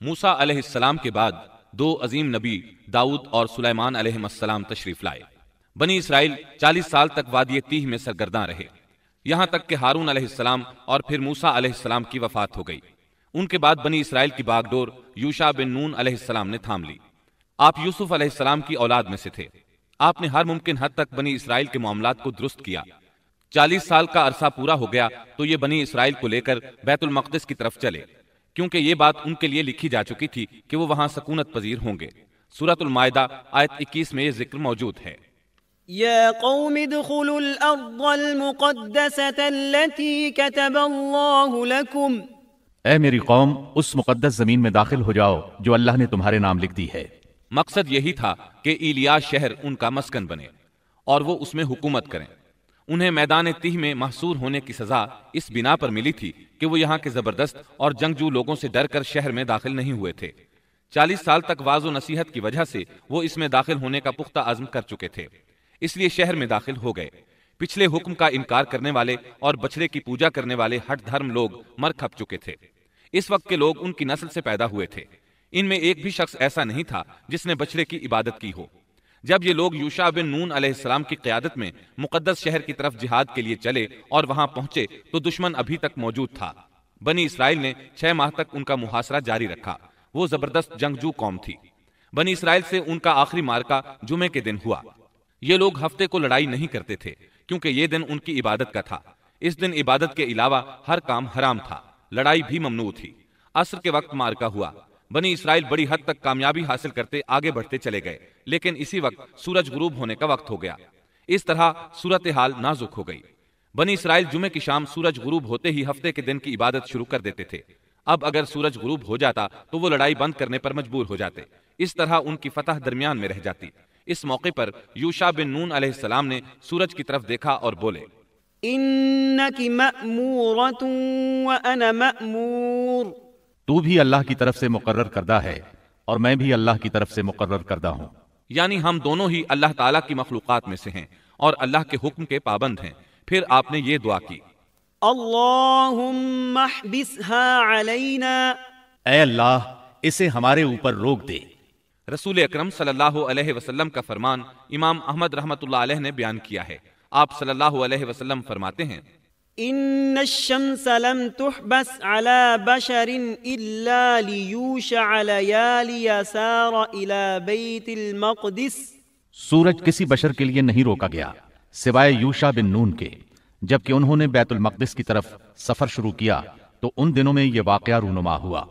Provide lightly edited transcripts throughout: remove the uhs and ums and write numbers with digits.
موسیٰ علیہ السلام کے بعد دو عظیم نبی داؤد اور سلیمان علیہ السلام تشریف لائے۔ بنی اسرائیل 40 سال تک وادی تیہ میں سرگرداں رہے، یہاں تک کہ ہارون علیہ السلام اور پھر موسیٰ علیہ السلام کی وفات ہو گئی۔ ان کے بعد بنی اسرائیل کی باغ ڈور یوشع بن نون علیہ السلام نے تھام لی۔ آپ یوسف علیہ السلام کی اولاد میں سے تھے۔ آپ نے ہر ممکن حد تک بنی اسرائیل کے معاملات کو درست کیا۔ 40 سال کا عرصہ پورا ہو گیا تو یہ بنی اسرائیل کو لے کر بیت المقدس کی طرف چلے، کیونکہ یہ بات ان کے لیے لکھی جا چکی تھی کہ وہ وہاں سکونت پذیر ہوں گے۔ سورۃ المائدہ آیت 21 میں یہ ذکر موجود ہے۔ يا قوم ادخلوا الأرض المقدسة التي كتب الله لكم۔ اے میری قوم، اس مقدس زمین میں داخل ہو جاؤ جو اللہ نے تمہارے نام لکھ دی ہے۔ مقصد یہی تھا کہ ایلیا شہر ان کا مسکن بنے اور وہ اس میں حکومت کریں۔ انہیں میدان تیہ میں محصور ہونے کی سزا اس بنا پر ملی تھی کہ وہ یہاں کے زبردست اور جنگجو لوگوں سے ڈر کر شہر میں داخل نہیں ہوئے تھے۔ 40 سال تک واعظ و نصیحت کی وجہ سے وہ اس میں داخل ہونے کا پختہ عزم کر چکے تھے، اس لیے شہر میں داخل ہو گئے۔ پچھلے حکم کا انکار کرنے والے اور بچڑے کی پوجا کرنے والے ہٹ دھرم لوگ مر کھپ چکے تھے۔ اس وقت کے لوگ ان کی نسل سے پیدا ہوئے تھے، ان میں ایک بھی شخص ایسا نہیں تھا جس نے بچڑے کی عبادت کی ہو۔ جب یہ لوگ یوشع بن نون علیہ السلام کی قیادت میں مقدس شہر کی طرف جہاد کے لیے چلے اور وہاں پہنچے تو دشمن ابھی تک موجود تھا۔ بنی اسرائیل نے 6 ماہ تک ان کا محاصرہ جاری رکھا۔ وہ زبردست جنگجو قوم تھی۔ بنی اسرائیل سے ان کا آخری معرکہ جمعے کے دن ہوا۔ یہ لوگ ہفتے کو لڑائی نہیں کرتے تھے کیونکہ یہ دن ان کی عبادت کا تھا۔ اس دن عبادت کے علاوہ ہر کام حرام تھا، لڑائی بھی ممنوع تھی۔ عصر کے وقت معرکہ ہوا۔ بنی اسرائیل بڑی حد تک کامیابی حاصل کرتے آگے بڑھتے چلے گئے، لیکن اسی وقت سورج غروب ہونے کا وقت ہو گیا۔ اس طرح صورتحال نازک ہو گئی۔ بنی اسرائیل جمعے کی شام سورج غروب ہوتے ہی ہفتے کے دن کی عبادت شروع کر دیتے تھے۔ اب اگر سورج غروب ہو جاتا تو وہ لڑائی بند کرنے پر مجبور ہو جاتے، اس طرح ان کی فتح درمیان میں رہ جاتی۔ اس موقع پر یوشع بن نون علیہ السلام نے سورج کی طرف دیکھا اور بولے، إنك مأمورة وأنا مأمور۔ تو بھی اللہ کی طرف سے مقرر کردہ ہے اور میں بھی اللہ کی طرف سے مقرر کردہ ہوں۔ یعنی ہم دونوں ہی اللہ تعالیٰ کی مخلوقات میں سے ہیں اور اللہ کے حکم کے پابند ہیں۔ پھر آپ نے یہ دعا کی، اللهم احبسها علينا۔ اے اللہ، اسے ہمارے اوپر روک دے۔ رسول اکرم صلی اللہ علیہ وسلم کا فرمان امام احمد رحمۃ اللہ علیہ نے بیان کیا ہے۔ آپ صلی اللہ علیہ وسلم فرماتے ہیں، ان الشمس لم تحبس على بشر الا ليوشع ليالي سار الى بيت المقدس۔ سورج کسی بشر کے لیے نہیں روکا گیا سوائے یوشع بن نون کے۔ جبکہ انہوں نے بیت المقدس کی طرف سفر شروع کیا تو ان دنوں میں یہ واقعہ رونما ہوا۔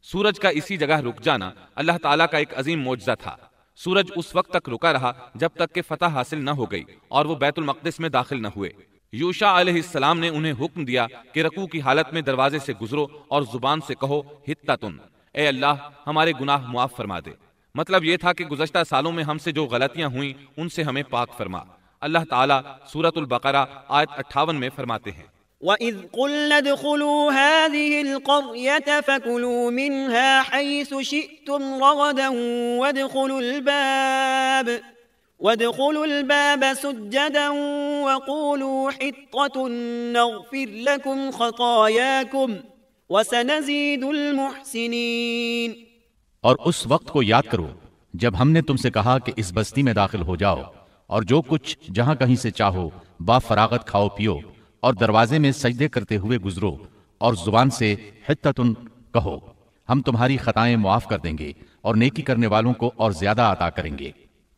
سورج کا اسی جگہ رک جانا اللہ تعالیٰ کا ایک عظیم معجزہ تھا۔ سورج اس وقت تک رکا رہا جب تک کہ فتح حاصل نہ ہو گئی اور وہ بیت المقدس میں داخل نہ ہوئے۔ یوشع علیہ السلام نے انہیں حکم دیا کہ رکوع کی حالت میں دروازے سے گزرو اور زبان سے کہو حطۃ، اے اللہ ہمارے گناہ معاف فرما دے۔ مطلب یہ تھا کہ گزشتہ سالوں میں ہم سے جو غلطیاں ہوئیں ان سے ہمیں پاک فرما۔ اللہ تعالیٰ سورۃ البقرہ آیت 58 میں فرماتے ہیں، وَإِذْ قُلْنَا ادْخُلُوا هَٰذِهِ الْقَرْيَةَ فَكُلُوا مِنْهَا حَيْثُ شِئْتُمْ رَغَدًا وَادْخُلُوا الْبَابَ سُجَّدًا وَقُولُوا حِطَّةٌ نَغْفِرْ لَكُمْ خَطَايَاكُمْ وَسَنَزِيدُ الْمُحْسِنِينَ۔ اور اس وقت کو یاد کرو جب ہم نے تم سے کہا کہ اس بستی میں داخل ہو جاؤ اور جو کچھ جہاں کہیں سے چاہو با فراغت کھاؤ پیو، اور دروازے میں سجدے کرتے ہوئے گزرو اور زبان سے حطۃ کہو، ہم تمہاری خطائیں معاف کر دیں گے اور نیکی کرنے والوں کو اور زیادہ عطا کریں گے۔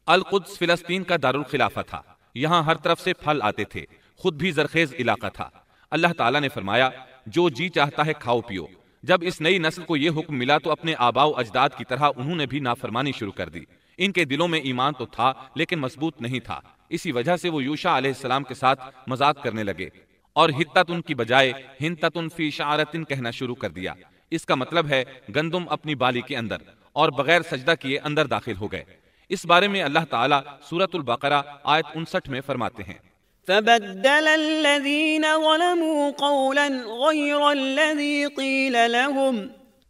القدس فلسطین کا دارالخلافہ تھا، یہاں ہر طرف سے پھل آتے تھے، خود بھی زرخیز علاقہ تھا۔ اللہ تعالیٰ نے فرمایا، جو جی چاہتا ہے کھاؤ پیو۔ جب اس نئی نسل کو یہ حکم ملا تو اپنے آباء و اجداد کی طرح انہوں نے بھی نافرمانی شروع کر دی۔ ان کے دلوں میں ایمان تو تھا لیکن مضبوط نہیں تھا، اسی وجہ سے وہ یوشع علیہ السلام کے ساتھ مذاق کرنے لگے اور حطۃ کی بجائے حنطۃ فی شعرۃ کہنا شروع کر دیا۔ اس کا مطلب ہے گندم اپنی بالی کے اندر، اور بغیر سجدہ کیے اندر داخل ہو گئے۔ اس بارے میں اللہ تعالیٰ سورۃ البقرہ آیت 59 میں فرماتے ہیں، فبدل الذين ظلموا قولا غير الذي قيل لهم۔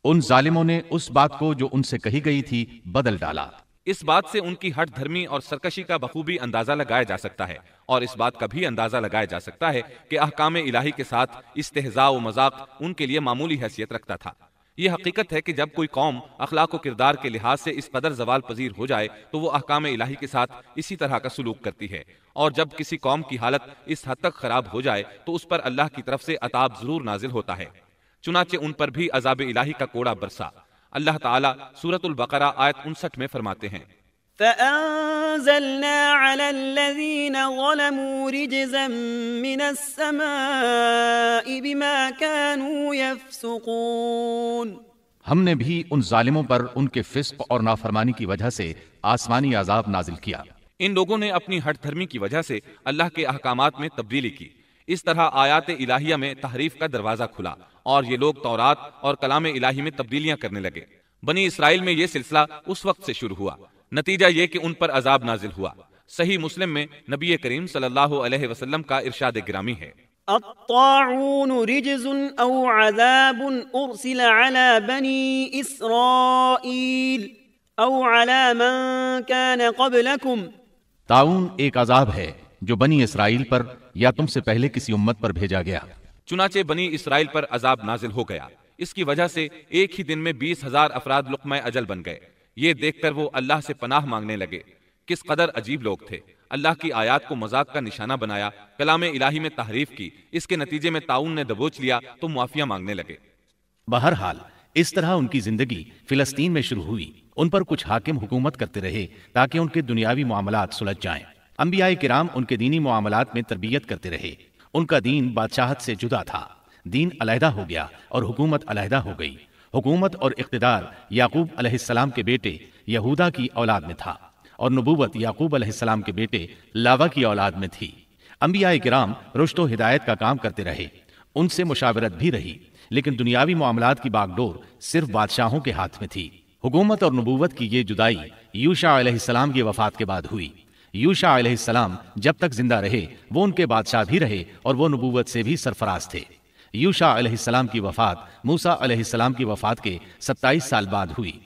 ان ظالموں نے اس بات کو جو ان سے کہی گئی تھی بدل ڈالا۔ اس بات سے ان کی ہٹ دھرمی اور سرکشی کا بخوبی اندازہ لگایا جا سکتا ہے، اور اس بات کا بھی اندازہ لگایا جا سکتا ہے کہ احکام الہی کے ساتھ استہزاء و مذاق ان کے لیے معمولی حیثیت رکھتا تھا۔ یہ حقیقت ہے کہ جب کوئی قوم اخلاق و کردار کے لحاظ سے اس قدر زوال پذیر ہو جائے تو وہ احکام الہی کے ساتھ اسی طرح کا سلوک کرتی ہے، اور جب کسی قوم کی حالت اس حد تک خراب ہو جائے تو اس پر اللہ کی طرف سے عذاب ضرور نازل ہوتا ہے۔ چنانچہ ان پر بھی عذاب الہی کا کوڑا برسا۔ اللہ تعالیٰ سورۃ البقرہ آیت 59 میں فرماتے ہیں، فَأَنزَلْنَا عَلَى الَّذِينَ ظَلَمُوا رِجْزًا مِّنَ السَّمَاءِ بِمَا كَانُوا يَفْسُقُونَ۔ ہم نے بھی ان ظالموں پر ان کے فسق اور نافرمانی کی وجہ سے آسمانی عذاب نازل کیا۔ ان لوگوں نے اپنی ہٹ دھرمی کی وجہ سے اللہ کے احکامات میں تبدیلی کی، اس طرح آیات الہیہ میں تحریف کا دروازہ کھلا اور یہ لوگ تورات اور کلام الہی میں تبدیلیاں کرنے لگے۔ بنی اسرائیل میں یہ سلسلہ اس وقت سے شروع ہوا، نتیجہ یہ کہ ان پر عذاب نازل ہوا۔ صحیح مسلم میں نبی کریم صلی اللہ علیہ وسلم کا ارشاد گرامی ہے، الطاعون رجز او عذاب ارسل على بني اسرائیل او على من كان قبلكم۔ طاعون ایک عذاب ہے جو بنی اسرائیل پر یا تم سے پہلے کسی امت پر بھیجا گیا۔ چنانچہ بنی اسرائیل پر عذاب نازل ہو گیا، اس کی وجہ سے ایک ہی دن میں 20,000 افراد لقمہ اجل بن گئے۔ یہ دیکھ کر وہ اللہ سے پناہ مانگنے لگے۔ کس قدر عجیب لوگ تھے، اللہ کی آیات کو مذاق کا نشانہ بنایا، کلام الہی میں تحریف کی، اس کے نتیجے میں طاعون نے دبوچ لیا تو معافیہ مانگنے لگے۔ بہرحال اس طرح ان کی زندگی فلسطین میں شروع ہوئی۔ ان پر کچھ حاکم حکومت کرتے رہے تاکہ ان کے دنیاوی معاملات سلجھ جائیں۔ انبیاء کرام ان کے دینی معاملات میں تربیت کرتے رہے۔ ان کا دین بادشاہت سے جدا تھا، دین علیحدہ ہو گیا اور حکومت علیحدہ ہو گئی۔ حکومت اور اقتدار یعقوب علیہ السلام کے بیٹے یہودا کی اولاد میں تھا اور نبوت یعقوب علیہ السلام کے بیٹے لاوا کی اولاد میں تھی۔ انبیاء کرام رشد و ہدایت کا کام کرتے رہے، ان سے مشاورت بھی رہی، لیکن دنیاوی معاملات کی باغ ڈور صرف بادشاہوں کے ہاتھ میں تھی۔ حکومت اور نبوت کی یہ جدائی یوشع علیہ السلام کی وفات کے بعد ہوئی۔ یوشع علیہ السلام جب تک زندہ رہے وہ ان کے بادشاہ بھی رہے اور وہ نبوت سے بھی سرفراز تھے۔ یوشع علیہ السلام کی وفات موسیٰ علیہ السلام کی وفات کے 27 سال بعد ہوئی۔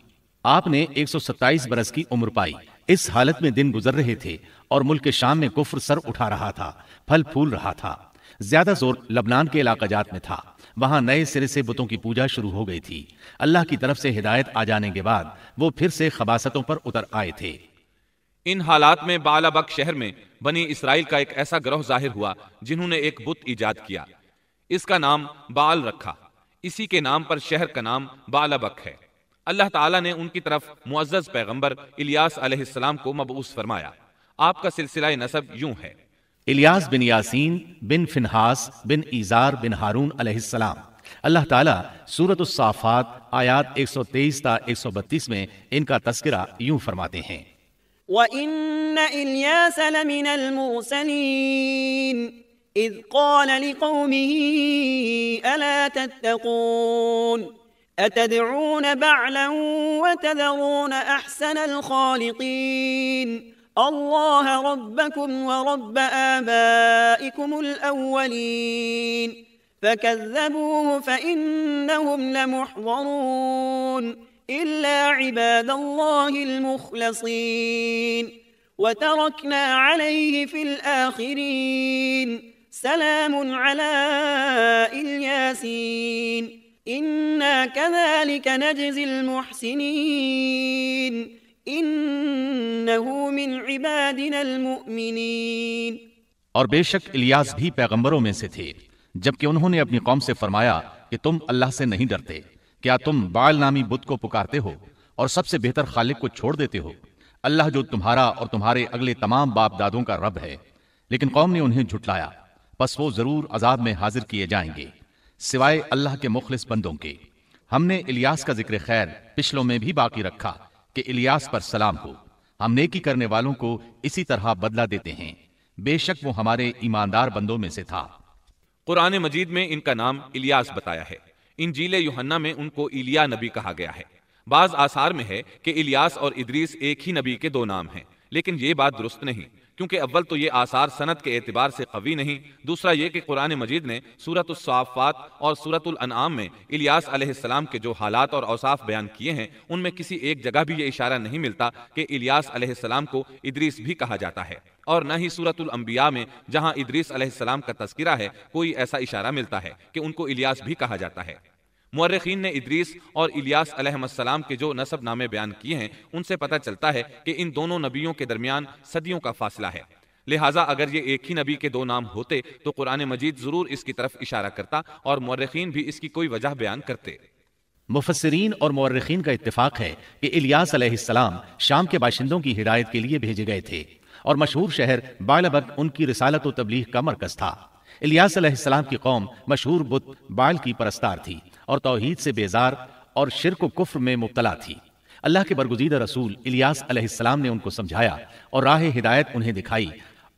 آپ نے 127 برس کی عمر پائی۔ اس حالت میں دن گزر رہے تھے اور ملک شام میں کفر سر اٹھا رہا تھا، پھل پھول رہا تھا۔ زیادہ زور لبنان کے علاقہ جات میں تھا، وہاں نئے سرے سے بتوں کی پوجا شروع ہو گئی تھی۔ اللہ کی طرف سے ہدایت آ جانے کے بعد وہ پھر سے خباثتوں پر اتر آئے تھے۔ ان حالات میں بعلبک شہر میں بنی اسرائیل کا ایک ایسا گروہ ظاہر ہوا جنہوں نے ایک بت ایجاد کیا، اس کا نام بعل رکھا۔ اسی کے نام پر شہر کا نام بعلبک ہے۔ اللہ تعالیٰ نے ان کی طرف معزز پیغمبر الیاس علیہ السلام کو مبعوث فرمایا۔ آپ کا سلسلہ نسب یوں ہے، الیاس بن یاسین بن فنحاس بن ایزار بن ہارون علیہ السلام۔ اللہ تعالیٰ سورۃ الصافات آیات 123 تا 132 میں ان کا تذکرہ یوں فرماتے ہیں، وَإِنَّ إِلْيَاسَ لَمِنَ الْمُرْسَلِينَ إِذْ قَالَ لِقَوْمِهِ أَلَا تَتَّقُونَ أَتَدْعُونَ بَعْلًا وَتَذَرُونَ أَحْسَنَ الْخَالِقِينَ اللَّهَ رَبَّكُمْ وَرَبَّ آبَائِكُمُ الْأَوَّلِينَ فَكَذَّبُوهُ فَإِنَّهُمْ لَمُحْضَرُونَ إِلَّا عِبَادَ اللَّهِ الْمُخْلَصِينَ وَتَرَكْنَا عَلَيْهِ فِي الْآخِرِينَ سَلَامٌ عَلَى الْيَاسِينَ إِنَّا كَذَلِكَ نَجْزِي الْمُحْسِنِينَ إِنَّهُ مِنْ عِبَادِنَا الْمُؤْمِنِينَ۔ اور بے شک الیاس بھی پیغمبروں میں سے تھے، جبکہ انہوں نے اپنی قوم سے فرمایا کہ تم اللہ سے نہیں ڈرتے، کیا تم بعل نامی بت کو پکارتے ہو اور سب سے بہتر خالق کو چھوڑ دیتے ہو؟ اللہ جو تمہارا اور تمہارے اگلے تمام باپ دادوں کا رب ہے۔ لیکن قوم نے انہیں جھٹلایا، پس وہ ضرور عذاب میں حاضر کیے جائیں گے، سوائے اللہ کے مخلص بندوں کے۔ ہم نے الیاس کا ذکر خیر پچھلوں میں بھی باقی رکھا کہ الیاس پر سلام ہو، ہم نیکی کرنے والوں کو اسی طرح بدلہ دیتے ہیں، بے شک وہ ہمارے ایماندار بندوں میں سے تھا۔ قرآن مجید میں ان کا نام الیاس بتایا ہے۔ انجیل یوحنا میں ان کو ایلیا نبی کہا گیا ہے۔ بعض آثار میں ہے کہ الیاس اور ادریس ایک ہی نبی کے دو نام ہیں، لیکن یہ بات درست نہیں، کیونکہ اول تو یہ آثار سند کے اعتبار سے قوی نہیں، دوسرا یہ کہ قرآن مجید نے سورۃ الصافات اور سورۃ الانعام میں الیاس علیہ السلام کے جو حالات اور اوصاف بیان کیے ہیں ان میں کسی ایک جگہ بھی یہ اشارہ نہیں ملتا کہ الیاس علیہ السلام کو ادریس بھی کہا جاتا ہے، اور نہ ہی سورۃ الانبیاء میں جہاں ادریس علیہ السلام کا تذکرہ ہے کوئی ایسا اشارہ ملتا ہے کہ ان کو الیاس بھی کہا جاتا ہے۔ مورخین نے ادریس اور الیاس علیہ السلام کے جو نسب نامے بیان کیے ہیں ان سے پتہ چلتا ہے کہ ان دونوں نبیوں کے درمیان صدیوں کا فاصلہ ہے، لہٰذا اگر یہ ایک ہی نبی کے دو نام ہوتے تو قرآن مجید ضرور اس کی طرف اشارہ کرتا اور مورخین بھی اس کی کوئی وجہ بیان کرتے۔ مفسرین اور مورخین کا اتفاق ہے کہ الیاس علیہ السلام شام کے باشندوں کی ہدایت کے لیے بھیجے گئے تھے اور مشہور شہر بعلبک ان کی رسالت و تبلیغ کا مرکز تھا۔ الیاس علیہ السلام کی قوم مشہور بت بعل کی پرستار تھی اور توحید سے بیزار اور شرک و کفر میں مبتلا تھی۔ اللہ کے برگزیدہ رسول الیاس علیہ السلام نے ان کو سمجھایا اور راہ ہدایت انہیں دکھائی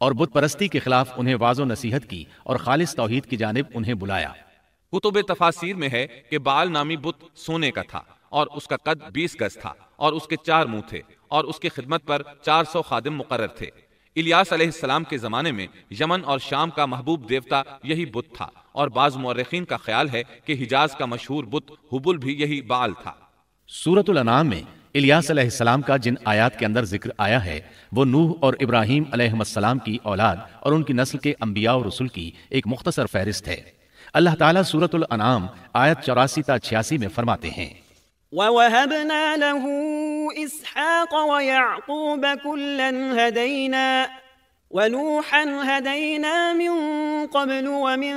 اور بت پرستی کے خلاف انہیں واض و نصیحت کی اور خالص توحید کی جانب انہیں بلایا۔ کتب تفاسیر میں ہے کہ بعل نامی بت سونے کا تھا اور اس کا قد 20 گز تھا اور اس کے 4 منہ تھے اور اس کی خدمت پر 400 خادم مقرر تھے۔ الیاس علیہ السلام کے زمانے میں یمن اور شام کا محبوب دیوتا یہی بت تھا اور بعض مورخین کا خیال ہے کہ حجاز کا مشہور بت حبل بھی یہی بعل تھا۔ سورۃ الانعام میں الیاس علیہ السلام کا جن آیات کے اندر ذکر آیا ہے وہ نوح اور ابراہیم علیہ السلام کی اولاد اور ان کی نسل کے انبیاء اور رسل کی ایک مختصر فہرست ہے۔ اللہ تعالیٰ سورۃ الانعام آیت 84 تا 86 میں فرماتے ہیں وَوَهَبْنَا لَهُ إِسْحَاقَ وَيَعْقُوبَ كُلًّا هَدَيْنَا وَنُوحًا هَدَيْنَا مِن قَبْلُ وَمِن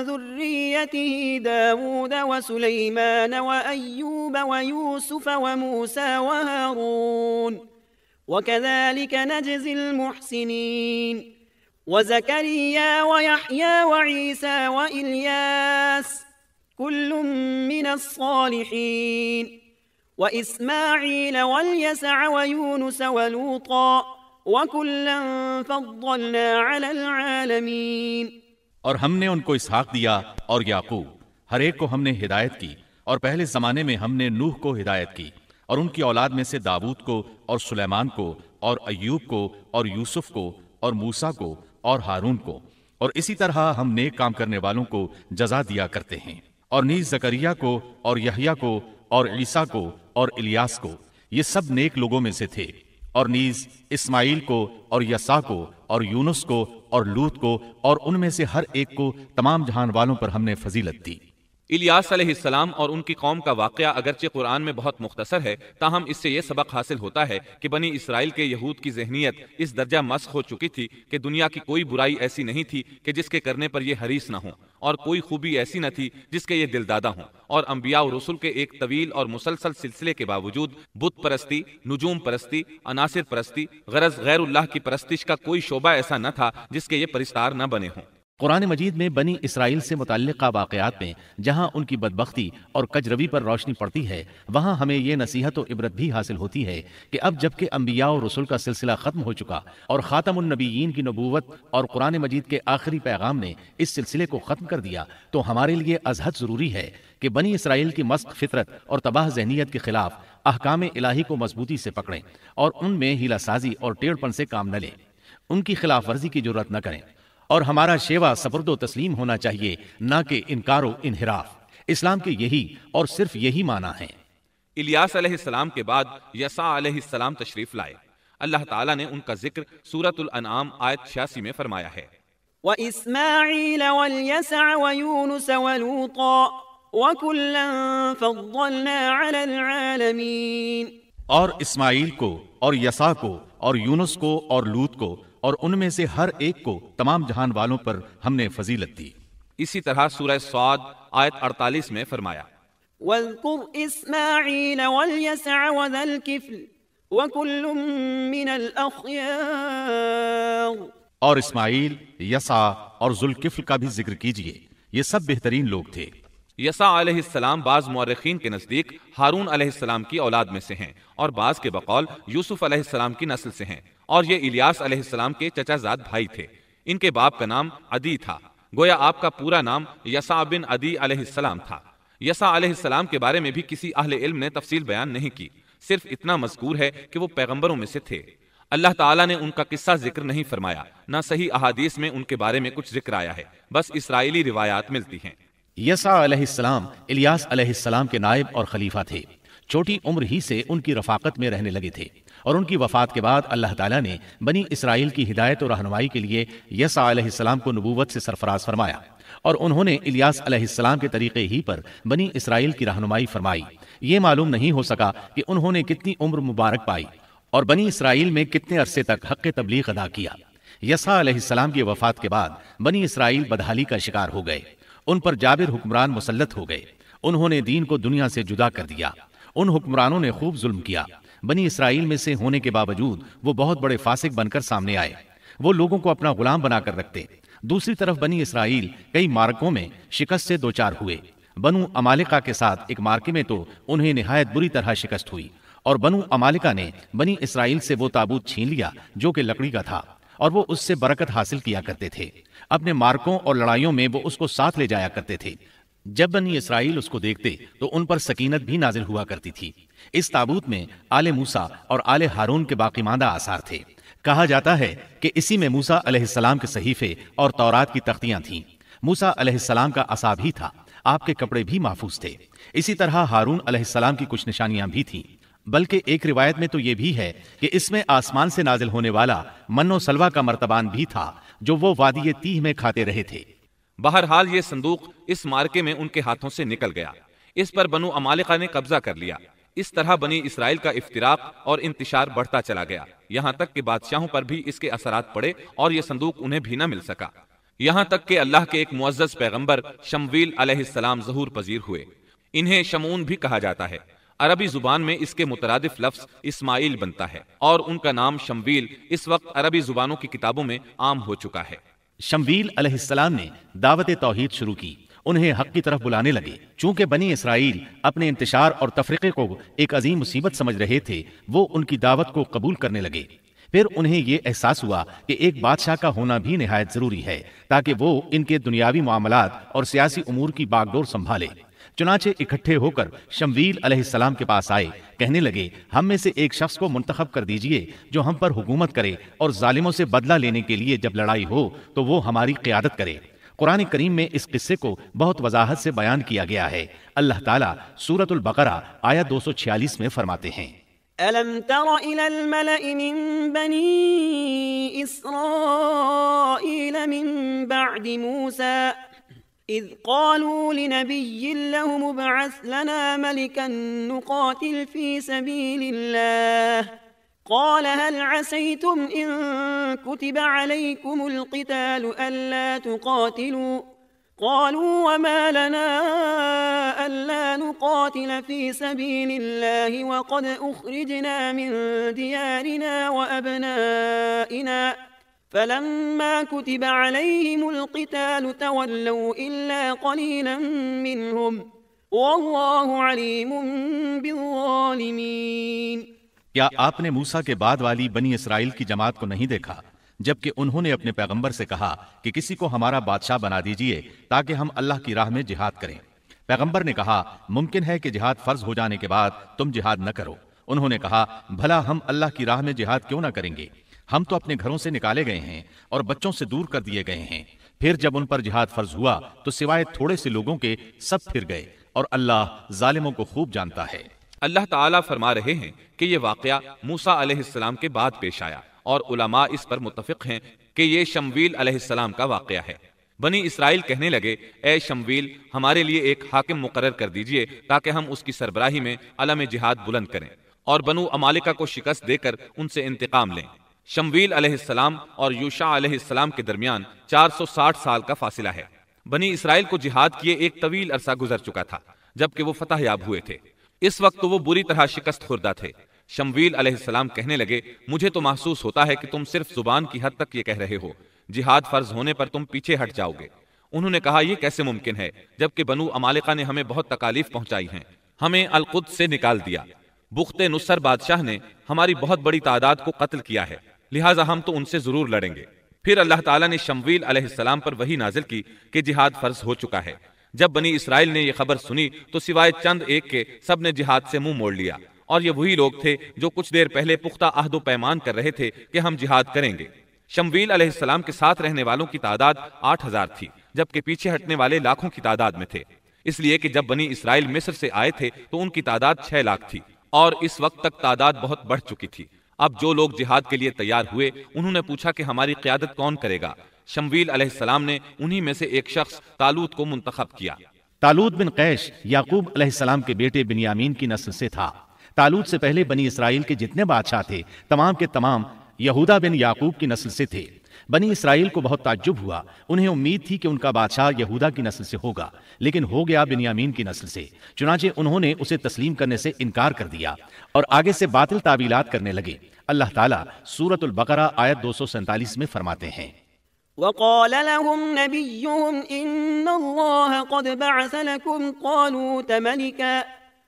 ذُرِّيَّتِهِ دَاوُودَ وَسُلَيْمَانَ وَأَيُّوبَ وَيُوسُفَ وَمُوسَى وَهَارُونَ وَكَذَلِكَ نَجْزِي الْمُحْسِنِينَ وَزَكَرِيَّا وَيَحْيَىٰ وَعِيسَىٰ وَإِلْيَاسَ كل من الصالحين وإسماعيل واليسع ويونس ولوطا وكلا فضلنا على العالمين۔ اور ہم نے ان کو اسحاق دیا اور یعقوب، ہر ایک کو ہم نے ہدایت کی، اور پہلے زمانے میں ہم نے نوح کو ہدایت کی اور ان کی اولاد میں سے داود کو اور سلیمان کو اور ایوب کو اور یوسف کو اور موسیٰ کو اور ہارون کو، اور اسی طرح ہم نیک کام کرنے والوں کو جزا دیا کرتے ہیں۔ اور نیز زکریا کو اور یحییٰ کو اور عیسیٰ کو اور الیاس کو، یہ سب نیک لوگوں میں سے تھے۔ اور نیز اسماعیل کو اور یسع کو اور یونس کو اور لوط کو، اور ان میں سے ہر ایک کو تمام جہان والوں پر ہم نے فضیلت دی۔ الیاس علیہ السلام اور ان کی قوم کا واقعہ اگرچہ قرآن میں بہت مختصر ہے، تاہم اس سے یہ سبق حاصل ہوتا ہے کہ بنی اسرائیل کے یہود کی ذہنیت اس درجہ مسخ ہو چکی تھی کہ دنیا کی کوئی برائی ایسی نہیں تھی کہ جس کے کرنے پر یہ حریص نہ ہوں، اور کوئی خوبی ایسی نہ تھی جس کے یہ دلدادہ ہوں، اور انبیاء و رسل کے ایک طویل اور مسلسل سلسلے کے باوجود بت پرستی، نجوم پرستی، عناصر پرستی، غرض غیر اللہ کی پرستش کا کوئی شعبہ ایسا نہ تھا جس کے یہ پرستار نہ بنے ہوں۔ قرآن مجید میں بنی اسرائیل سے متعلقہ واقعات میں جہاں ان کی بدبختی اور کجروی پر روشنی پڑتی ہے، وہاں ہمیں یہ نصیحت و عبرت بھی حاصل ہوتی ہے کہ اب جبکہ انبیاء و رسول کا سلسلہ ختم ہو چکا اور خاتم النبیین کی نبوت اور قرآن مجید کے آخری پیغام نے اس سلسلے کو ختم کر دیا، تو ہمارے لیے ازحد ضروری ہے کہ بنی اسرائیل کی مسخ فطرت اور تباہ ذہنیت کے خلاف احکام الہی کو مضبوطی سے پکڑیں اور ان میں ہیلہ سازی اور ٹیڑھ پن سے کام نہ لیں، ان کی خلاف ورزی کی جرات نہ کریں، اور ہمارا شیوا سپرد و تسلیم ہونا چاہیے، نہ کہ انکار و انحراف۔ اسلام کے یہی اور صرف یہی معنی ہے۔ الیاس علیہ السلام کے بعد یسع علیہ السلام تشریف لائے۔ اللہ تعالیٰ نے ان کا ذکر سورۃ الانعام آیت 86 میں فرمایا ہے، وَإِسْمَاعِيلَ وَالْيَسَعَ وَيُونُسَ وَلُوطًا وَكُلًّا فَضَّلْنَا عَلَى الْعَالَمِينَ۔ اور اسماعیل کو اور یسع کو اور یونس کو اور لوط کو، اور ان میں سے ہر ایک کو تمام جہان والوں پر ہم نے فضیلت دی۔ اسی طرح سورہ صاد آیت 48 میں فرمایا، وَاذْكُرْ إِسْمَاعِيلَ وَالْيَسَعَ وَذَا الْكِفْلِ وَكُلٌّ مِّنَ الْأَخْيَارِ۔ اور اسماعیل، یسع اور ذوالکفل کا بھی ذکر کیجئے، یہ سب بہترین لوگ تھے۔ یسع علیہ السلام بعض مورخین کے نزدیک ہارون علیہ السلام کی اولاد میں سے ہیں، اور بعض کے بقول یوسف علیہ السلام کی نسل سے ہیں، اور یہ الیاس علیہ السلام کے چچا زاد بھائی تھے۔ ان کے باپ کا نام عدی تھا، گویا آپ کا پورا نام یسع بن عدی علیہ السلام تھا۔ یسع علیہ السلام کے بارے میں بھی کسی اہل علم نے تفصیل بیان نہیں کی، صرف اتنا مذکور ہے کہ وہ پیغمبروں میں سے تھے۔ اللہ تعالیٰ نے ان کا قصہ ذکر نہیں فرمایا، نہ صحیح احادیث میں ان کے بارے میں کچھ ذکر آیا ہے، بس اسرائیلی روایات ملتی ہیں۔ یسع علیہ السلام الیاس علیہ السلام کے نائب اور خلیفہ تھے، چھوٹی عمر ہی سے ان کی رفاقت میں رہنے لگے تھے، اور ان کی وفات کے بعد اللہ تعالیٰ نے بنی اسرائیل کی ہدایت اور رہنمائی کے لیے یسع علیہ السلام کو نبوت سے سرفراز فرمایا، اور انہوں نے الیاس علیہ السلام کے طریقے ہی پر بنی اسرائیل کی رہنمائی فرمائی۔ یہ معلوم نہیں ہو سکا کہ انہوں نے کتنی عمر مبارک پائی اور بنی اسرائیل میں کتنے عرصے تک حق تبلیغ ادا کیا۔ یسع علیہ السلام کی وفات کے بعد بنی اسرائیل بدحالی کا شکار ہو گئے، ان پر جابر حکمران مسلط ہو گئے، انہوں نے دین کو دنیا سے جدا کر دیا، ان حکمرانوں نے خوب ظلم کیا۔ بنی اسرائیل میں سے ہونے کے باوجود وہ بہت بڑے فاسق بن کر سامنے آئے، وہ لوگوں کو اپنا غلام بنا کر رکھتے۔ دوسری طرف بنی اسرائیل کئی مارکوں میں شکست سے دوچار ہوئے۔ بنو عمالقہ کے ساتھ ایک مارکے میں تو انہیں نہایت بری طرح شکست ہوئی، اور بنو عمالقہ نے بنی اسرائیل سے وہ تابوت چھین لیا جو کہ لکڑی کا تھا، اور وہ اس سے برکت حاصل کیا کرتے تھے۔ اپنے مارکوں اور لڑائیوں میں وہ اس کو ساتھ لے جایا کرتے تھے۔ جب بنی اسرائیل اس کو دیکھتے تو ان پر سکینت بھی نازل ہوا کرتی تھی۔ اس تابوت میں آل موسیٰ اور آل ہارون کے باقی ماندہ آثار تھے۔ کہا جاتا ہے کہ اسی میں موسیٰ علیہ السلام کے صحیفے اور تورات کی تختیاں تھیں۔ موسیٰ علیہ السلام کا عصا بھی تھا، آپ کے کپڑے بھی محفوظ تھے۔ اسی طرح ہارون علیہ السلام کی کچھ نشانیاں بھی تھیں، بلکہ ایک روایت میں تو یہ بھی ہے کہ اس میں آسمان سے نازل ہونے والا من و سلوہ کا مرتبان بھی تھا جو وہ وادی تیہ میں کھاتے رہے تھے۔ بہرحال یہ صندوق اس مارکے میں ان کے ہاتھوں سے نکل گیا، اس پر بنو عمالقہ نے قبضہ کر لیا۔ اس طرح بنی اسرائیل کا افتراق اور انتشار بڑھتا چلا گیا، یہاں تک کہ بادشاہوں پر بھی اس کے اثرات پڑے اور یہ صندوق انہیں بھی نہ مل سکا، یہاں تک کہ اللہ کے ایک معزز پیغمبر شمویل علیہ السلام ظہور پذیر ہوئے۔ انہیں شمعون بھی کہا جاتا ہے، عربی زبان میں اس کے مترادف لفظ اسماعیل بنتا ہے، اور ان کا نام شمویل اس وقت عربی زبانوں کی کتابوں میں عام ہو چکا ہے۔ شمویل علیہ السلام نے دعوت توحید شروع کی، انہیں حق کی طرف بلانے لگے۔ چونکہ بنی اسرائیل اپنے انتشار اور تفرقے کو ایک عظیم مصیبت سمجھ رہے تھے، وہ ان کی دعوت کو قبول کرنے لگے۔ پھر انہیں یہ احساس ہوا کہ ایک بادشاہ کا ہونا بھی نہایت ضروری ہے تاکہ وہ ان کے دنیاوی معاملات اور سیاسی امور کی باغ ڈور سنبھالے۔ چنانچہ اکٹھے ہو کر شمویل علیہ السلام کے پاس آئے، کہنے لگے ہم میں سے ایک شخص کو منتخب کر دیجئے جو ہم پر حکومت کرے اور ظالموں سے بدلہ لینے کے لیے جب لڑائی ہو تو وہ ہماری قیادت کرے۔ قرآن کریم میں اس قصے کو بہت وضاحت سے بیان کیا گیا ہے۔ اللہ تعالیٰ سورۃ البقرہ آیت 246 میں فرماتے ہیں، أَلَمْ تَرَ إِلَى الْمَلَإِ مِنْ بَنِي إِسْرَائِيلَ مِنْ بَعْدِ مُوسَى إِذْ قَالُوا لِنَبِيٍّ لَهُمُ ابْعَثْ لَنَا مَلِكًا نُقَاتِلْ فِي سَبِيلِ اللَّهِ قال هل عسيتم إن كتب عليكم القتال ألا تقاتلوا قالوا وما لنا ألا نقاتل في سبيل الله وقد أخرجنا من ديارنا وأبنائنا فلما كتب عليهم القتال تولوا إلا قليلا منهم والله عليم بالظالمين۔ کیا آپ نے موسیٰ کے بعد والی بنی اسرائیل کی جماعت کو نہیں دیکھا جبکہ انہوں نے اپنے پیغمبر سے کہا کہ کسی کو ہمارا بادشاہ بنا دیجئے تاکہ ہم اللہ کی راہ میں جہاد کریں۔ پیغمبر نے کہا ممکن ہے کہ جہاد فرض ہو جانے کے بعد تم جہاد نہ کرو۔ انہوں نے کہا بھلا ہم اللہ کی راہ میں جہاد کیوں نہ کریں گے؟ ہم تو اپنے گھروں سے نکالے گئے ہیں اور بچوں سے دور کر دیے گئے ہیں۔ پھر جب ان پر جہاد فرض ہوا تو سوائے تھوڑے سے لوگوں کے سب پھر گئے، اور اللہ ظالموں کو خوب جانتا ہے۔ اللہ تعالیٰ فرما رہے ہیں کہ یہ واقعہ موسیٰ علیہ السلام کے بعد پیش آیا، اور علماء اس پر متفق ہیں کہ یہ شمویل علیہ السلام کا واقعہ ہے۔ بنی اسرائیل کہنے لگے اے شمویل ہمارے لیے ایک حاکم مقرر کر دیجئے تاکہ ہم اس کی سربراہی میں علم جہاد بلند کریں اور بنو عمالقہ کو شکست دے کر ان سے انتقام لیں۔ شمویل علیہ السلام اور یوشع علیہ السلام کے درمیان 460 سال کا فاصلہ ہے۔ بنی اسرائیل کو جہاد کیے ایک طویل عرصہ گزر چکا تھا جبکہ وہ فتح یاب ہوئے تھے۔ اس وقت تو وہ بری طرح شکست خوردہ تھے۔ شمویل علیہ السلام کہنے لگے مجھے تو محسوس ہوتا ہے کہ تم صرف زبان کی حد تک یہ کہہ رہے ہو، جہاد فرض ہونے پر تم پیچھے ہٹ جاؤ گے۔ انہوں نے کہا یہ کیسے ممکن ہے جبکہ بنو عمالقہ نے ہمیں بہت تکالیف پہنچائی ہیں، ہمیں القدس سے نکال دیا، بخت نصر بادشاہ نے ہماری بہت بڑی تعداد کو قتل کیا ہے، لہٰذا ہم تو ان سے ضرور لڑیں گے۔ پھر اللہ تعالیٰ نے شمویل علیہ السلام پر وحی نازل کی کہ جہاد فرض ہو چکا ہے۔ جب بنی اسرائیل نے یہ خبر سنی تو سوائے چند ایک کے سب نے جہاد سے منہ موڑ لیا، اور یہ وہی لوگ تھے جو کچھ دیر پہلے پختہ عہد و پیمان کر رہے تھے کہ ہم جہاد کریں گے۔ شمویل علیہ السلام کے ساتھ رہنے والوں کی تعداد 8000 تھی جبکہ پیچھے ہٹنے والے لاکھوں کی تعداد میں تھے، اس لیے کہ جب بنی اسرائیل مصر سے آئے تھے تو ان کی تعداد 6 لاکھ تھی، اور اس وقت تک تعداد بہت بڑھ چکی تھی۔ اب جو لوگ جہاد کے لیے تیار ہوئے انہوں نے پوچھا کہ ہماری قیادت کون کرے گا؟ شمویل علیہ السلام نے انہی میں سے ایک شخص طالوت کو منتخب کیا۔ طالوت بن قیش یعقوب علیہ السلام کے بیٹے بنیامین کی نسل سے تھا۔ طالوت سے پہلے بنی اسرائیل کے جتنے بادشاہ تھے تمام کے تمام یہودا بن یعقوب کی نسل سے تھے۔ بنی اسرائیل کو بہت تعجب ہوا، انہیں امید تھی کہ ان کا بادشاہ یہودا کی نسل سے ہوگا، لیکن ہو گیا بنیامین کی نسل سے۔ چنانچہ انہوں نے اسے تسلیم کرنے سے انکار کر دیا اور آگے سے باطل تعویلات کرنے لگے۔ اللہ تعالیٰ سورۃ البقرہ آیت 247 میں فرماتے ہیں، وقال لهم نبيهم إن الله قد بعث لكم طالوت ملكا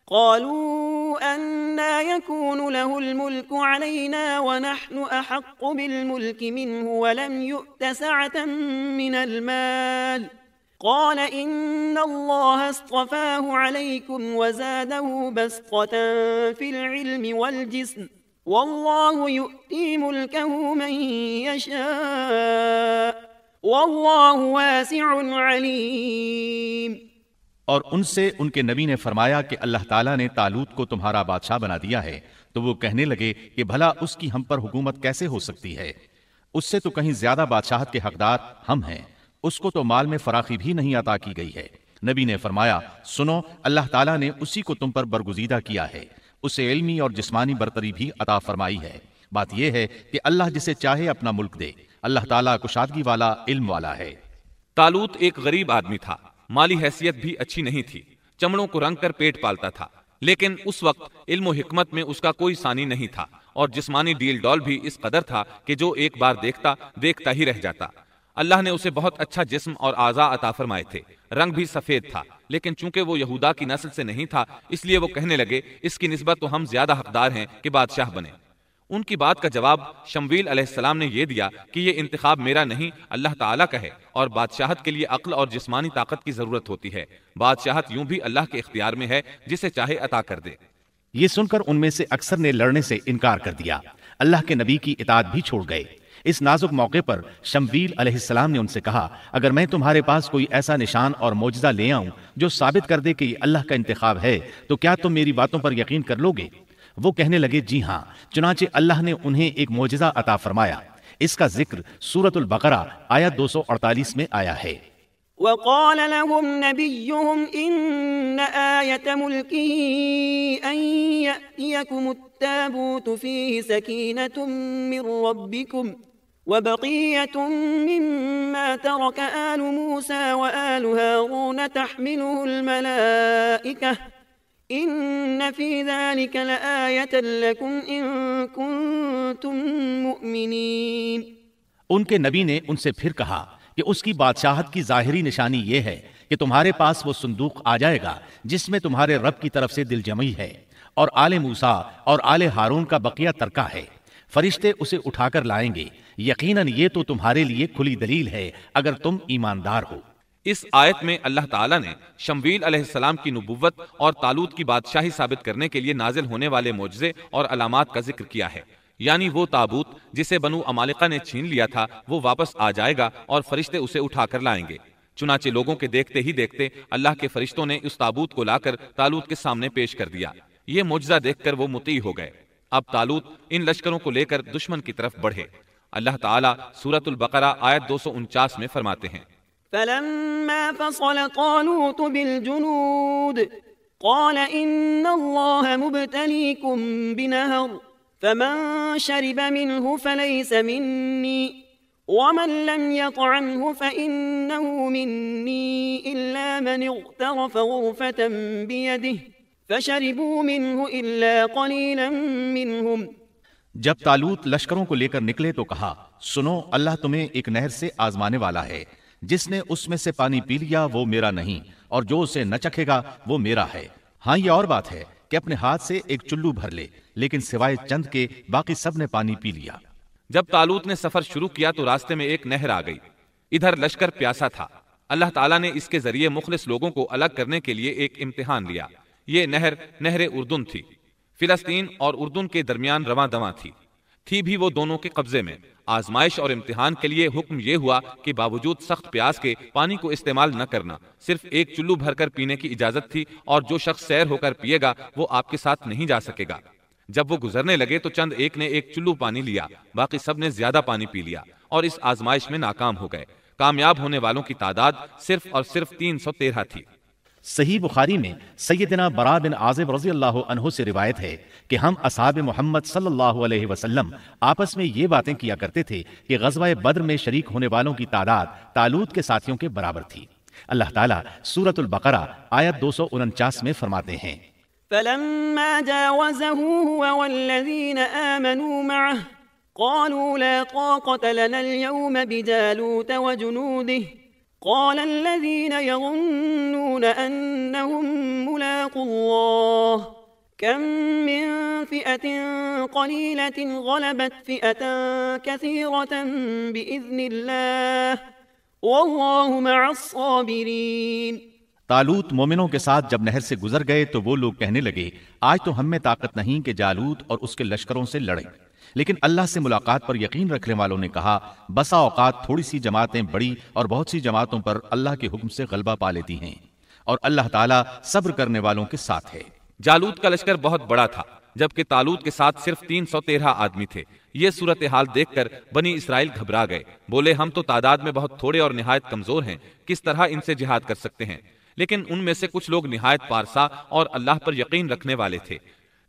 قالوا أنى يكون له الملك علينا ونحن أحق بالملك منه ولم يؤت سعة من المال قال إن الله اصطفاه عليكم وزاده بسطة في العلم والجسم والله يؤتي ملكه من يشاء والله واسع عليم۔ اور ان سے ان کے نبی نے فرمایا کہ اللہ تعالیٰ نے طالوت کو تمہارا بادشاہ بنا دیا ہے۔ تو وہ کہنے لگے کہ بھلا اس کی ہم پر حکومت کیسے ہو سکتی ہے، اس سے تو کہیں زیادہ بادشاہت کے حقدار ہم ہیں، اس کو تو مال میں فراخی بھی نہیں عطا کی گئی ہے۔ نبی نے فرمایا، سنو، اللہ تعالیٰ نے اسی کو تم پر برگزیدہ کیا ہے، اسے علمی اور جسمانی برتری بھی عطا فرمائی ہے۔ بات یہ ہے کہ اللہ جسے چاہے اپنا ملک دے، اللہ تعالیٰ کشادگی والا، علم والا ہے۔ طالوت ایک غریب آدمی تھا، مالی حیثیت بھی اچھی نہیں تھی، چمڑوں کو رنگ کر پیٹ پالتا تھا، لیکن اس وقت علم و حکمت میں اس کا کوئی ثانی نہیں تھا، اور جسمانی ڈیل ڈول بھی اس قدر تھا کہ جو ایک بار دیکھتا ہی رہ جاتا۔ اللہ نے اسے بہت اچھا جسم اور اعضاء عطا فرمائے تھے، رنگ بھی سفید تھا، لیکن چونکہ وہ یہودا کی نسل سے نہیں تھا، اس لیے وہ کہنے لگے اس کی نسبت تو ہم زیادہ حقدار ہیں کہ بادشاہ بنے۔ ان کی بات کا جواب شمویل علیہ السلام نے یہ دیا کہ یہ انتخاب میرا نہیں، اللہ تعالیٰ کا ہے، اور بادشاہت کے لیے عقل اور جسمانی طاقت کی ضرورت ہوتی ہے، بادشاہت یوں بھی اللہ کے اختیار میں ہے، جسے چاہے عطا کر دے۔ یہ سن کر ان میں سے اکثر نے لڑنے سے انکار کر دیا، اللہ کے نبی کی اطاعت بھی چھوڑ گئے۔ اس نازک موقع پر شمویل علیہ السلام نے ان سے کہا، اگر میں تمہارے پاس کوئی ایسا نشان اور معجزہ لے آؤں جو ثابت کر دے کہ یہ اللہ کا انتخاب ہے تو کیا تم میری باتوں پر یقین کر لو گے؟ وہ کہنے لگے، جی ہاں۔ چنانچہ اللہ نے انہیں ایک معجزہ عطا فرمایا۔ اس کا ذکر سورۃ البقرہ آیت 248 میں آیا ہے۔ وقال لهم نبيهم إن آية ملكه أن يأتيكم التابوت فيه سكينة من ربكم وبقية مما ترك آل موسى وآل هارون تحمله الملائكة إن في ذلك لآية لكم إن كنتم مؤمنين۔ ان کے نبی نے ان سے پھر کہا کہ اس کی بادشاہت کی ظاہری نشانی یہ ہے کہ تمہارے پاس وہ صندوق آ جائے گا جس میں تمہارے رب کی طرف سے دل جمعی ہے اور آل موسیٰ اور آل ہارون کا بقیہ ترکہ ہے، فرشتے اسے اٹھا کر لائیں گے، یقیناً یہ تو تمہارے لیے کھلی دلیل ہے اگر تم ایماندار ہو۔ اس آیت میں اللہ تعالیٰ نے شمویل علیہ السلام کی نبوت اور طالوت کی بادشاہی ثابت کرنے کے لیے نازل ہونے والے معجزے اور علامات کا ذکر کیا ہے، یعنی وہ تابوت جسے بنو عمالقہ نے چھین لیا تھا وہ واپس آ جائے گا اور فرشتے اسے اٹھا کر لائیں گے۔ چنانچہ لوگوں کے دیکھتے ہی دیکھتے اللہ کے فرشتوں نے اس تابوت کو لا کر طالوت کے سامنے پیش کر دیا۔ یہ معجزہ دیکھ کر وہ مطیع ہو گئے۔ اب طالوت ان لشکروں کو لے کر دشمن کی طرف بڑھے۔ اللہ تعالیٰ سورۃ البقرہ آیت 249 میں فرماتے ہیں، فلما فصل طالوت بالجنود قال إن الله مبتليكم بنهر فمن شرب منه فليس مني ومن لم يطعمه فإنه مني إلا من اغترف غرفة بيده فشربوا منه إلا قليلا منهم۔ جب طالوت لشکروں کو لے کر نکلے تو کہا، سنو، اللہ تمہیں ایک نہر سے آزمانے والا ہے، جس نے اس میں سے پانی پی لیا وہ میرا نہیں، اور جو اسے نہ چکھے گا وہ میرا ہے۔ ہاں یہ اور بات ہے کہ اپنے ہاتھ سے ایک چلو بھر لے، لیکن سوائے چند کے باقی سب نے پانی پی لیا۔ جب طالوت نے سفر شروع کیا تو راستے میں ایک نہر آ گئی، ادھر لشکر پیاسا تھا۔ اللہ تعالیٰ نے اس کے ذریعے مخلص لوگوں کو الگ کرنے کے لیے ایک امتحان لیا۔ یہ نہر اردن تھی، فلسطین اور اردن کے درمیان رواں دواں تھی بھی وہ دونوں کے قبضے میں۔ آزمائش اور امتحان کے لیے حکم یہ ہوا کہ باوجود سخت پیاس کے پانی کو استعمال نہ کرنا، صرف ایک چلو بھر کر پینے کی اجازت تھی، اور جو شخص سیر ہو کر پیے گا وہ آپ کے ساتھ نہیں جا سکے گا۔ جب وہ گزرنے لگے تو چند ایک نے ایک چلو پانی لیا، باقی سب نے زیادہ پانی پی لیا، اور اس آزمائش میں ناکام ہو گئے۔ کامیاب ہونے والوں کی تعداد صرف اور صرف 313 تھی۔ صحیح بخاری میں سیدنا برا بن عازب رضی اللہ عنہ سے روایت ہے کہ ہم اصحاب محمد صلی اللہ علیہ وسلم آپس میں یہ باتیں کیا کرتے تھے کہ غزوہ بدر میں شریک ہونے والوں کی تعداد طالوت کے ساتھیوں کے برابر تھی۔ اللہ تعالیٰ سورۃ البقرہ آیت 249 میں فرماتے ہیں فلما جاوزه هو والذين آمنوا معه قالوا لا طاقة لنا اليوم بجالوت وجنوده قال الذين يظنون أنهم ملاقو الله كم من فئة قليلة غلبت فئة كثيرة بإذن الله والله مع الصابرين۔ طالوت مومنوں کے ساتھ جب نہر سے گزر گئے تو وہ لوگ کہنے لگے آج تو ہم میں طاقت نہیں کہ جالوت اور اس کے لشکروں سے لڑیں، لیکن اللہ سے ملاقات پر یقین رکھنے والوں نے کہا بسا اوقات تھوڑی سی جماعتیں بڑی اور بہت سی جماعتوں پر اللہ کے حکم سے غلبہ پا لیتی ہیں، اور اللہ تعالیٰ صبر کرنے والوں کے ساتھ ہے۔ جالوت کا لشکر بہت بڑا تھا جبکہ طالوت کے ساتھ صرف 313 آدمی تھے۔ یہ صورتحال دیکھ کر بنی اسرائیل گھبرا گئے، بولے ہم تو تعداد میں بہت تھوڑے اور نہایت کمزور ہیں، کس طرح ان سے جہاد کر سکتے ہیں؟ لیکن ان میں سے کچھ لوگ نہایت پارسا اور اللہ پر یقین رکھنے والے تھے۔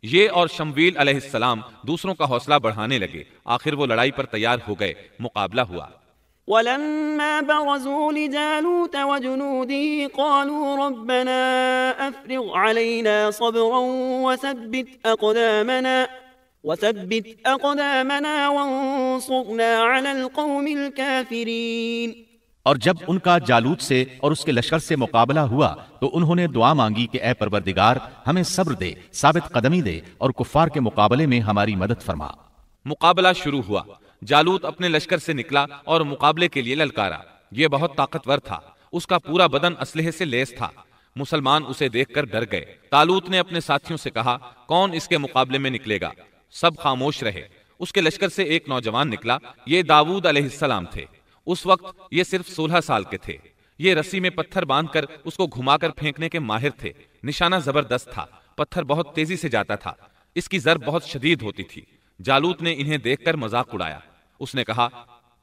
یہ اور شمویل علیہ السلام دوسروں کا حوصلہ بڑھانے لگے، آخر وہ لڑائی پر تیار ہو گئے، مقابلہ ہوا۔ ولما برزوا لجالوت وجنوده قالوا ربنا أفرغ علينا صبرا وثبت أقدامنا وانصرنا على القوم الكافرين۔ اور جب ان کا جالوت سے اور اس کے لشکر سے مقابلہ ہوا تو انہوں نے دعا مانگی کہ اے پروردگار ہمیں صبر دے، ثابت قدمی دے اور کفار کے مقابلے میں ہماری مدد فرما۔ مقابلہ شروع ہوا۔ جالوت اپنے لشکر سے نکلا اور مقابلے کے لیے للکارا۔ یہ بہت طاقتور تھا، اس کا پورا بدن اسلحے سے لیس تھا۔ مسلمان اسے دیکھ کر ڈر گئے۔ طالوت نے اپنے ساتھیوں سے کہا کون اس کے مقابلے میں نکلے گا؟ سب خاموش رہے۔ اس کے لشکر سے ایک نوجوان نکلا، یہ داؤد علیہ السلام تھے۔ اس وقت یہ صرف 16 سال کے تھے۔ یہ رسی میں پتھر باندھ کر اس کو گھما کر پھینکنے کے ماہر تھے۔ نشانہ زبردست تھا، پتھر بہت تیزی سے جاتا تھا، اس کی ضرب بہت شدید ہوتی تھی۔ جالوت نے انہیں دیکھ کر مذاق اڑایا۔ اس نے کہا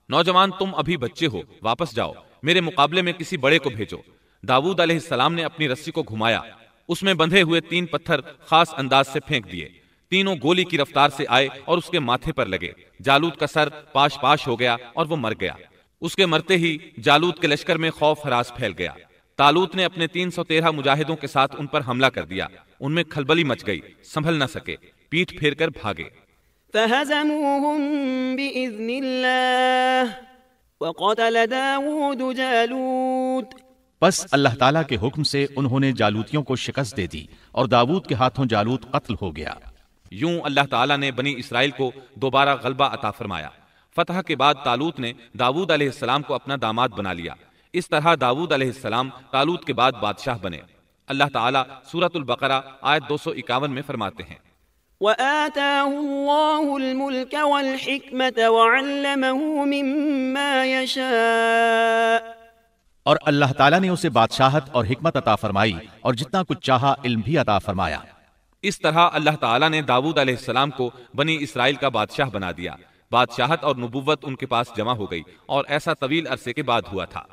نوجوان تم ابھی بچے ہو، واپس جاؤ، میرے مقابلے میں کسی بڑے کو بھیجو۔ داؤد علیہ السلام نے اپنی رسی کو گھمایا، اس میں بندھے ہوئے 3 پتھر خاص انداز سے پھینک دیے۔ تینوں گولی کی رفتار سے آئے اور اس کے ماتھے پر لگے۔ جالوت کا سر پاش پاش ہو گیا اور وہ مر گیا۔ اس کے مرتے ہی جالوت کے لشکر میں خوف ہراس پھیل گیا۔ طالوت نے اپنے 313 مجاہدوں کے ساتھ ان پر حملہ کر دیا۔ ان میں کھلبلی مچ گئی، سنبھل نہ سکے، پیٹ پھیر کر بھاگے۔ فهزموهم بإذن الله وقتل داود جالوت۔ پس اللہ تعالیٰ کے حکم سے انہوں نے جالوتیوں کو شکست دے دی اور داود کے ہاتھوں جالوت قتل ہو گیا۔ یوں اللہ تعالیٰ نے بنی اسرائیل کو دوبارہ غلبہ عطا فرمایا۔ فتح کے بعد طالوت نے داؤد علیہ السلام کو اپنا داماد بنا لیا۔ اس طرح داؤد علیہ السلام طالوت کے بعد بادشاہ بنے۔ اللہ تعالیٰ سورۃ البقرہ آیت 251 میں فرماتے ہیں وآتاه الله الملك والحكمة وعلمه مما يشاء۔ اور اللہ تعالیٰ نے اسے بادشاہت اور حکمت عطا فرمائی اور جتنا کچھ چاہا علم بھی عطا فرمایا۔ اس طرح اللہ تعالیٰ نے داؤد علیہ السلام کو بنی اسرائیل کا بادشاہ بنا دیا۔ بادشاہت اور نبوت ان کے پاس جمع ہو گئی اور ایسا طویل عرصے کے بعد ہوا تھا۔